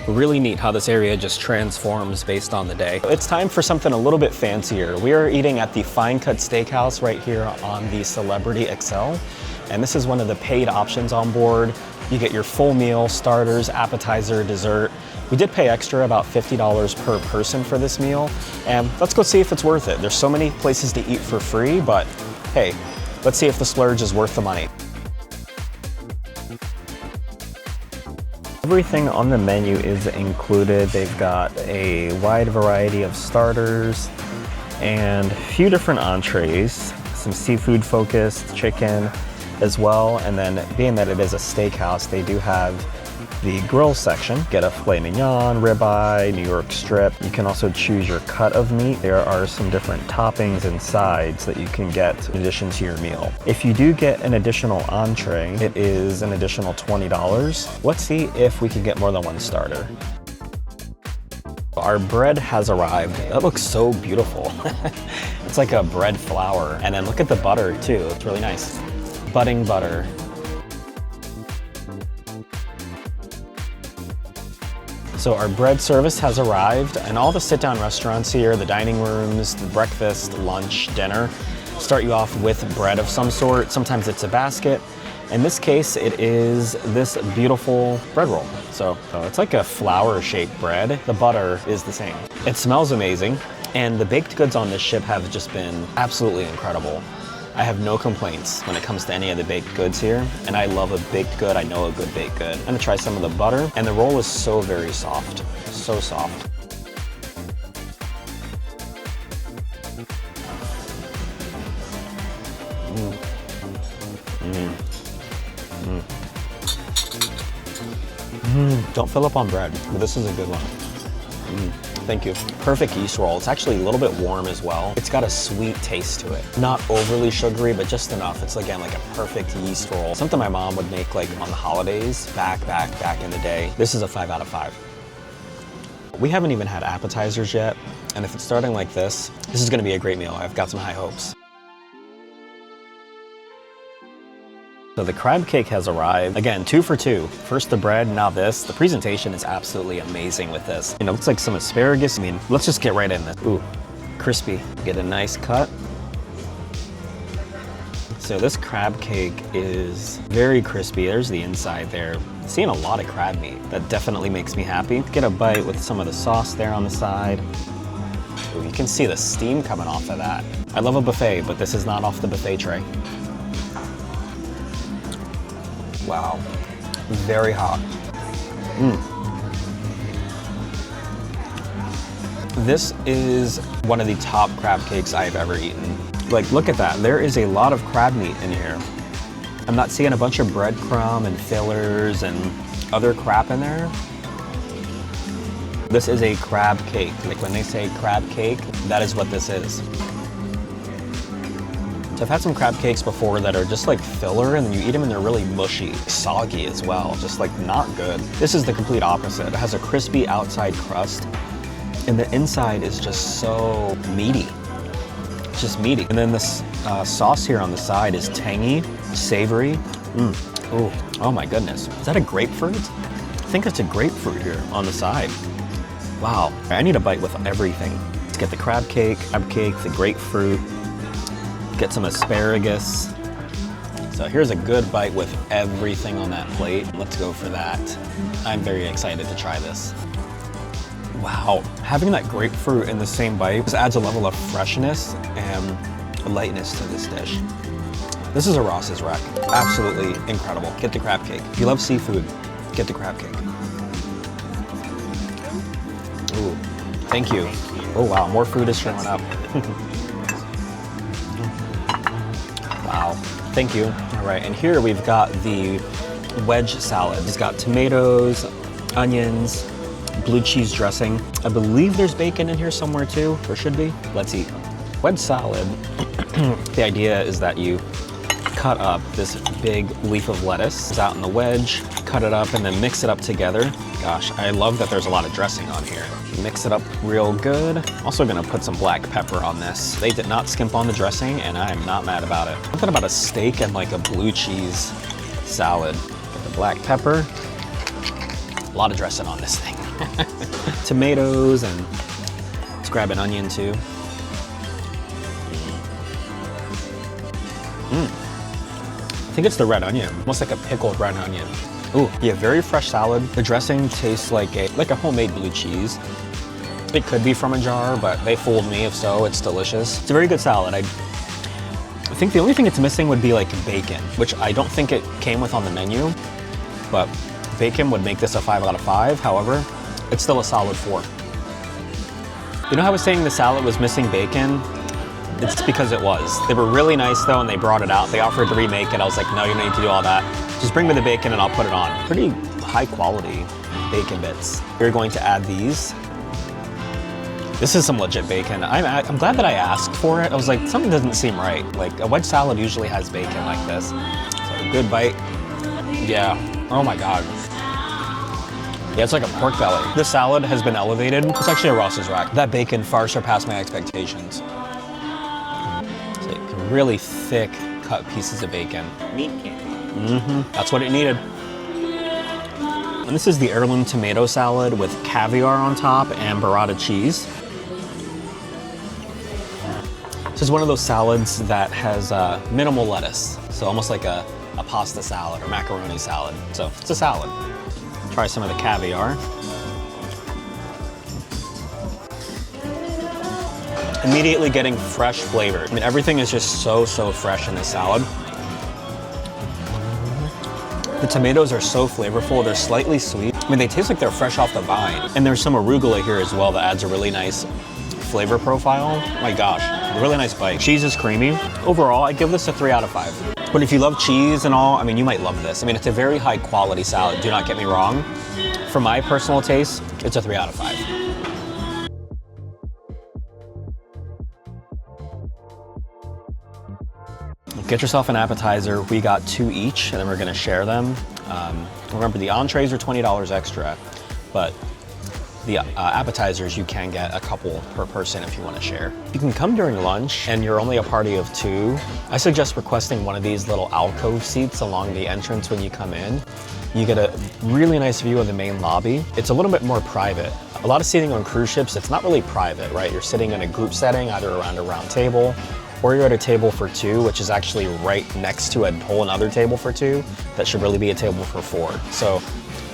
really neat how this area just transforms based on the day. It's time for something a little bit fancier. We are eating at the Fine Cut Steakhouse right here on the Celebrity Xcel. And this is one of the paid options on board. You get your full meal, starters, appetizer, dessert. We did pay extra, about $50 per person for this meal. And let's go see if it's worth it. There's so many places to eat for free, but hey, let's see if the splurge is worth the money. Everything on the menu is included. They've got a wide variety of starters and a few different entrees, some seafood focused chicken as well. And then being that it is a steakhouse, they do have the grill section. Get a filet mignon, ribeye, New York strip. You can also choose your cut of meat. There are some different toppings and sides that you can get in addition to your meal. If you do get an additional entree, it is an additional $20. Let's see if we can get more than one starter. Our bread has arrived. That looks so beautiful. It's like a bread flour. And then look at the butter too. It's really nice. Budding butter. So our bread service has arrived, and all the sit-down restaurants here, the dining rooms, the breakfast, lunch, dinner, start you off with bread of some sort. Sometimes it's a basket. In this case, it is this beautiful bread roll. So it's like a flower-shaped bread. The butter is the same. It smells amazing, and the baked goods on this ship have just been absolutely incredible. I have no complaints when it comes to any of the baked goods here, and I love a baked good. I know a good baked good. I'm gonna try some of the butter, and the roll is so very soft, so soft. Don't fill up on bread, but this is a good one. Thank you. Perfect yeast roll. It's actually a little bit warm as well. It's got a sweet taste to it. Not overly sugary, but just enough. It's again like a perfect yeast roll. Something my mom would make like on the holidays back in the day. This is a 5 out of 5. We haven't even had appetizers yet, and if it's starting like this is gonna be a great meal. I've got some high hopes. So the crab cake has arrived. Again, 2 for 2. First the bread, now this. The presentation is absolutely amazing with this. You know, it looks like some asparagus. I mean, let's just get right in this. Ooh, crispy. Get a nice cut. So this crab cake is very crispy. There's the inside there. Seeing a lot of crab meat. That definitely makes me happy. Get a bite with some of the sauce there on the side. Ooh, you can see the steam coming off of that. I love a buffet, but this is not off the buffet tray. Wow, very hot. This is one of the top crab cakes I've ever eaten. Like, look at that. There is a lot of crab meat in here. I'm not seeing a bunch of breadcrumb and fillers and other crap in there. This is a crab cake. Like, when they say crab cake, that is what this is. So I've had some crab cakes before that are just like filler, and then you eat them and they're really mushy, soggy as well, just like not good. This is the complete opposite. It has a crispy outside crust, and the inside is just so meaty. It's just meaty. And then this sauce here on the side is tangy, savory. Ooh, oh my goodness. Is that a grapefruit? I think it's a grapefruit here on the side. Wow, I need a bite with everything. Let's get the crab cake, the grapefruit, get some asparagus. So here's a good bite with everything on that plate. Let's go for that. I'm very excited to try this. Wow, having that grapefruit in the same bite just adds a level of freshness and lightness to this dish. This is a Ross's wreck. Absolutely incredible. Get the crab cake. If you love seafood, get the crab cake. Ooh, thank you. Oh wow, more food is showing up. Wow, thank you. All right, and here we've got the wedge salad. It's got tomatoes, onions, blue cheese dressing. I believe there's bacon in here somewhere too, or should be. Let's eat. Wedge salad, the idea is that you cut up this big leaf of lettuce. It's out in the wedge, cut it up and then mix it up together. Gosh, I love that there's a lot of dressing on here. Mix it up real good. Also gonna put some black pepper on this. They did not skimp on the dressing and I'm not mad about it. Something about a steak and like a blue cheese salad. Get the black pepper. A lot of dressing on this thing. Tomatoes, and let's grab an onion too. I think it's the red onion, almost like a pickled red onion. Ooh, yeah, very fresh salad. The dressing tastes like a homemade blue cheese. It could be from a jar, but they fooled me. If so, it's delicious. It's a very good salad. I think the only thing it's missing would be like bacon, which I don't think it came with on the menu, but bacon would make this a 5 out of 5. However, it's still a solid 4. You know how I was saying the salad was missing bacon? It's because it was. They were really nice though, and they brought it out. They offered to remake it. I was like, no, you don't need to do all that. Just bring me the bacon and I'll put it on. Pretty high quality bacon bits. We're going to add these. This is some legit bacon. I'm glad that I asked for it. I was like, something doesn't seem right. Like a wedge salad usually has bacon like this. So a good bite. Yeah, oh my God. Yeah, it's like a pork belly. This salad has been elevated. It's actually a Ross's rack. That bacon far surpassed my expectations. It's like really thick cut pieces of bacon. Meat candy. That's what it needed. And this is the heirloom tomato salad with caviar on top and burrata cheese. This is one of those salads that has minimal lettuce. So almost like a pasta salad or macaroni salad. So it's a salad. Try some of the caviar. Immediately getting fresh flavor. I mean, everything is just so fresh in this salad. The tomatoes are so flavorful. They're slightly sweet. I mean, they taste like they're fresh off the vine. And there's some arugula here as well that adds a really nice flavor profile. My gosh, really nice bite. Cheese is creamy. Overall, I give this a 3 out of 5. But if you love cheese and all, I mean, you might love this. I mean, it's a very high quality salad, do not get me wrong. For my personal taste, it's a 3 out of 5. Get yourself an appetizer. We got 2 each, and then we're gonna share them. Remember, the entrees are $20 extra, but the appetizers, you can get a couple per person if you want to share. You can come during lunch and you're only a party of 2. I suggest requesting one of these little alcove seats along the entrance when you come in. You get a really nice view of the main lobby. It's a little bit more private. A lot of seating on cruise ships, it's not really private, right? You're sitting in a group setting, either around a round table, or you're at a table for 2, which is actually right next to a whole another table for 2. That should really be a table for 4. So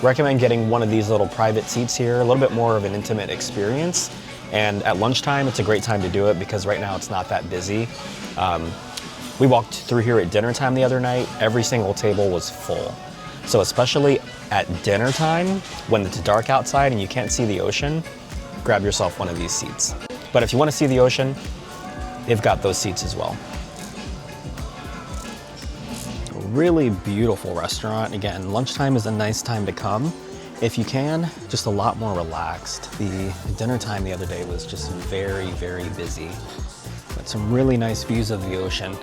recommend getting one of these little private seats here, a little bit more of an intimate experience. And at lunchtime, it's a great time to do it because right now it's not that busy. We walked through here at dinner time the other night. Every single table was full. So especially at dinner time, when it's dark outside and you can't see the ocean, grab yourself one of these seats. But if you want to see the ocean, they've got those seats as well. A really beautiful restaurant. Again, lunchtime is a nice time to come. If you can, just a lot more relaxed. The dinner time the other day was just very, very busy. But some really nice views of the ocean.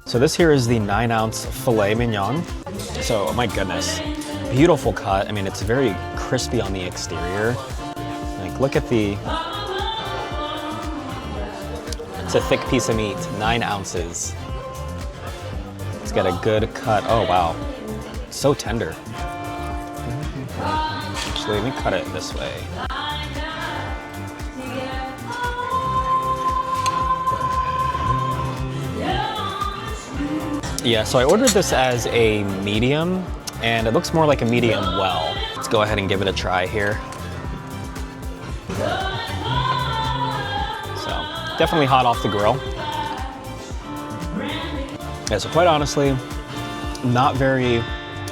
So this here is the 9-ounce filet mignon. So, oh my goodness, beautiful cut. I mean, it's very crispy on the exterior. Like, look at the, it's a thick piece of meat, 9 ounces. It's got a good cut. Oh, wow. So tender. Actually, let me cut it this way. Yeah, so I ordered this as a medium, and it looks more like a medium well. Let's go ahead and give it a try here. So, definitely hot off the grill. Yeah, so quite honestly, not very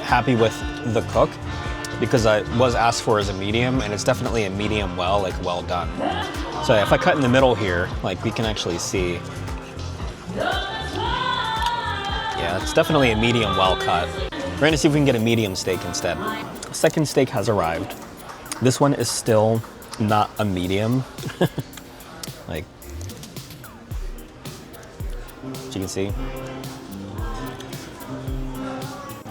happy with the cook because I was asked for as a medium, and it's definitely a medium well, like well done. So if I cut in the middle here, like we can actually see, yeah, it's definitely a medium well cut. We're gonna see if we can get a medium steak instead. Second steak has arrived. This one is still not a medium. Like, as you can see,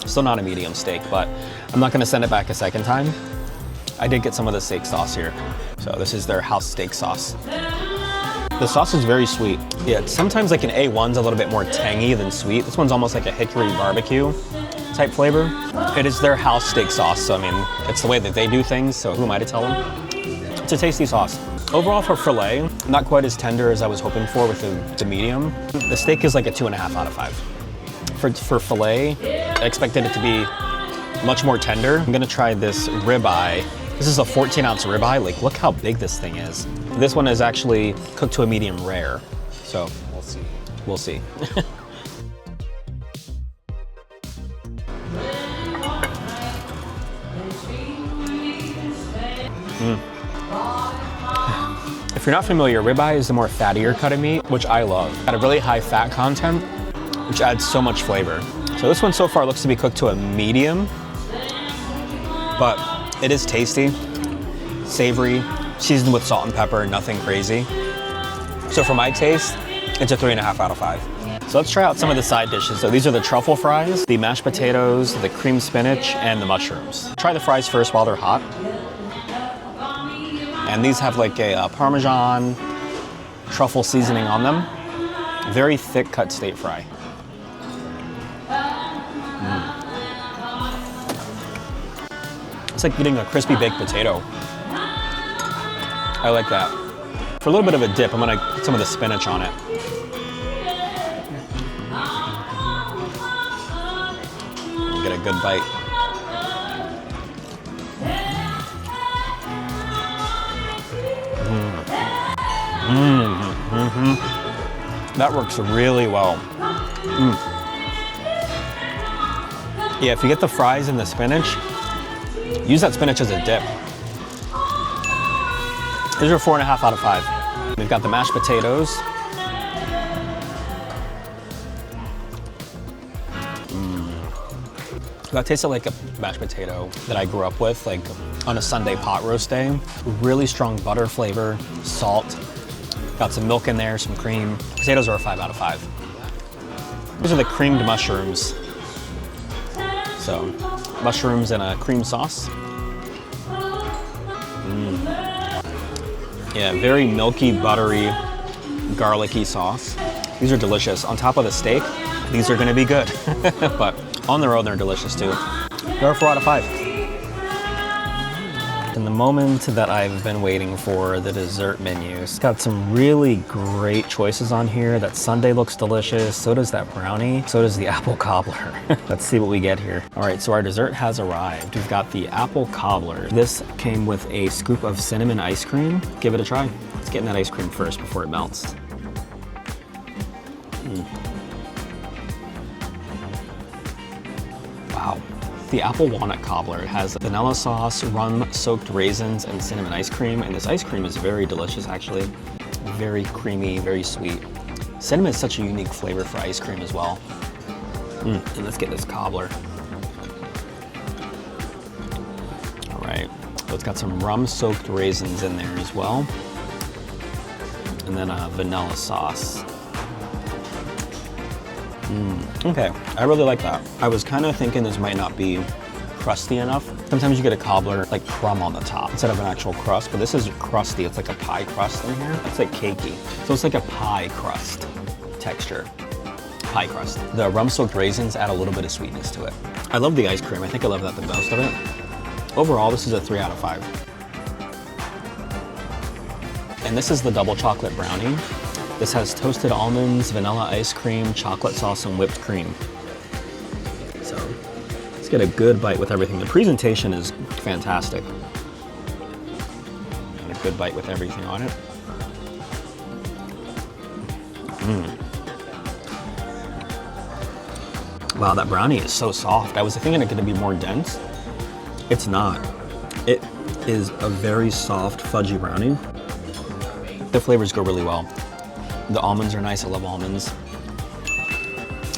still not a medium steak, but I'm not gonna send it back a second time. I did get some of the steak sauce here. So this is their house steak sauce. The sauce is very sweet. Yeah, sometimes like an A1's a little bit more tangy than sweet. This one's almost like a hickory barbecue type flavor. It is their house steak sauce, so I mean, it's the way that they do things, so who am I to tell them? It's a tasty sauce. Overall for filet, not quite as tender as I was hoping for with the medium. The steak is like a 2.5 out of 5. For filet, I expected it to be much more tender. I'm gonna try this ribeye. This is a 14-ounce ribeye. Like, look how big this thing is. This one is actually cooked to a medium rare, so we'll see. We'll see. If you're not familiar, ribeye is the more fattier cut of meat, which I love. Got a really high fat content, which adds so much flavor. So this one so far looks to be cooked to a medium, but it is tasty, savory, seasoned with salt and pepper, nothing crazy. So for my taste, it's a 3.5 out of 5. So let's try out some of the side dishes. So these are the truffle fries, the mashed potatoes, the cream spinach, and the mushrooms. Try the fries first while they're hot. And these have like a Parmesan truffle seasoning on them. Very thick cut steak fry. It's like eating a crispy baked potato. I like that. For a little bit of a dip, I'm gonna put some of the spinach on it. Get a good bite. That works really well. Yeah, if you get the fries and the spinach, use that spinach as a dip. These are 4.5 out of 5. We've got the mashed potatoes. That tasted like a mashed potato that I grew up with, like on a Sunday pot roast day. Really strong butter flavor, salt. Got some milk in there, some cream. Potatoes are a 5 out of 5. These are the creamed mushrooms. So, mushrooms and a cream sauce. Yeah, very milky, buttery, garlicky sauce. These are delicious. On top of the steak, these are gonna be good. But on their own, they're delicious too. They're a 4 out of 5. In the moment that I've been waiting for, the dessert menu. It's got some really great choices on here. That sundae looks delicious. So does that brownie. So does the apple cobbler. Let's see what we get here. All right, so our dessert has arrived. We've got the apple cobbler. This came with a scoop of cinnamon ice cream. Give it a try. Let's get in that ice cream first before it melts. Wow. The apple walnut cobbler has vanilla sauce, rum-soaked raisins, and cinnamon ice cream. And this ice cream is very delicious, actually. Very creamy, very sweet. Cinnamon is such a unique flavor for ice cream as well. And let's get this cobbler. All right, so it's got some rum-soaked raisins in there as well. And then a vanilla sauce. Okay, I really like that. I was kind of thinking this might not be crusty enough. Sometimes you get a cobbler like crumb on the top instead of an actual crust, but this is crusty. It's like a pie crust in here. It's like cakey. So it's like a pie crust texture. Pie crust. The rum-soaked raisins add a little bit of sweetness to it. I love the ice cream. I think I love that the most of it. Overall, this is a 3 out of 5. And this is the double chocolate brownie. This has toasted almonds, vanilla ice cream, chocolate sauce, and whipped cream. So let's get a good bite with everything. The presentation is fantastic. And a good bite with everything on it. Wow, that brownie is so soft. I was thinking it's gonna be more dense. It's not. It is a very soft, fudgy brownie. The flavors go really well. The almonds are nice, I love almonds.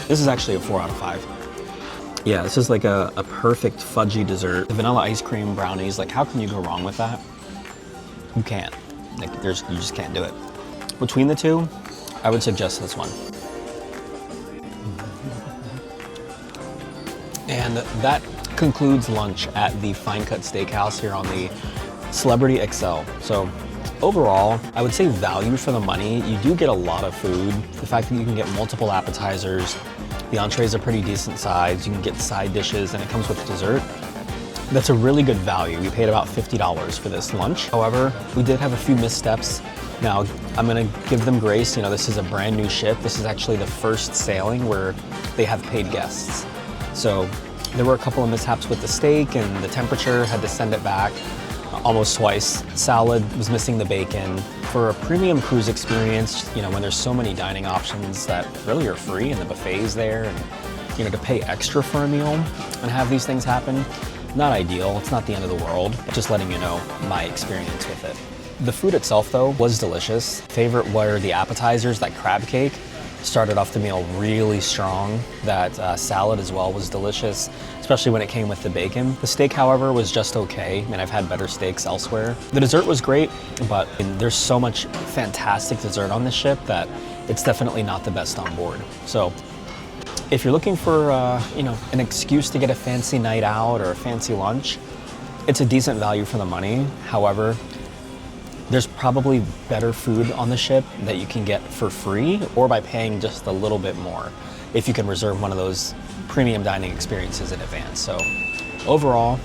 This is actually a 4 out of 5. Yeah, this is like a perfect fudgy dessert. The vanilla ice cream brownies, like how can you go wrong with that? You can't. Like you just can't do it. Between the two, I would suggest this one. And that concludes lunch at the Fine Cut Steakhouse here on the Celebrity Xcel. So overall, I would say value for the money. You do get a lot of food. The fact that you can get multiple appetizers, the entrees are pretty decent size, you can get side dishes, and it comes with dessert. That's a really good value. We paid about $50 for this lunch. However, we did have a few missteps. Now, I'm gonna give them grace. You know, this is a brand new ship. This is actually the first sailing where they have paid guests. So there were a couple of mishaps with the steak and the temperature, had to send it back almost twice. Salad was missing the bacon. For a premium cruise experience, you know, when there's so many dining options that really are free and the buffet's there, and you know, to pay extra for a meal and have these things happen, not ideal. It's not the end of the world. Just letting you know my experience with it. The food itself, though, was delicious. Favorite were the appetizers. That crab cake started off the meal really strong. That salad as well was delicious, especially when it came with the bacon. The steak, however, was just okay. I mean, I've had better steaks elsewhere. The dessert was great, but there's so much fantastic dessert on this ship that it's definitely not the best on board. So if you're looking for you know, an excuse to get a fancy night out or a fancy lunch, it's a decent value for the money. However, there's probably better food on the ship that you can get for free or by paying just a little bit more if you can reserve one of those premium dining experiences in advance. So overall,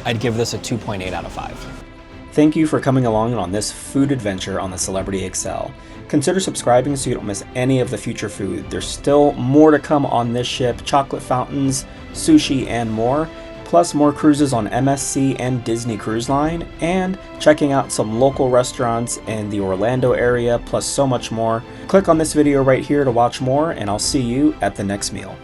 I'd give this a 2.8 out of 5. Thank you for coming along on this food adventure on the Celebrity Xcel. Consider subscribing so you don't miss any of the future food. There's still more to come on this ship, chocolate fountains, sushi, and more. Plus more cruises on MSC and Disney Cruise Line, and checking out some local restaurants in the Orlando area, plus so much more. Click on this video right here to watch more, and I'll see you at the next meal.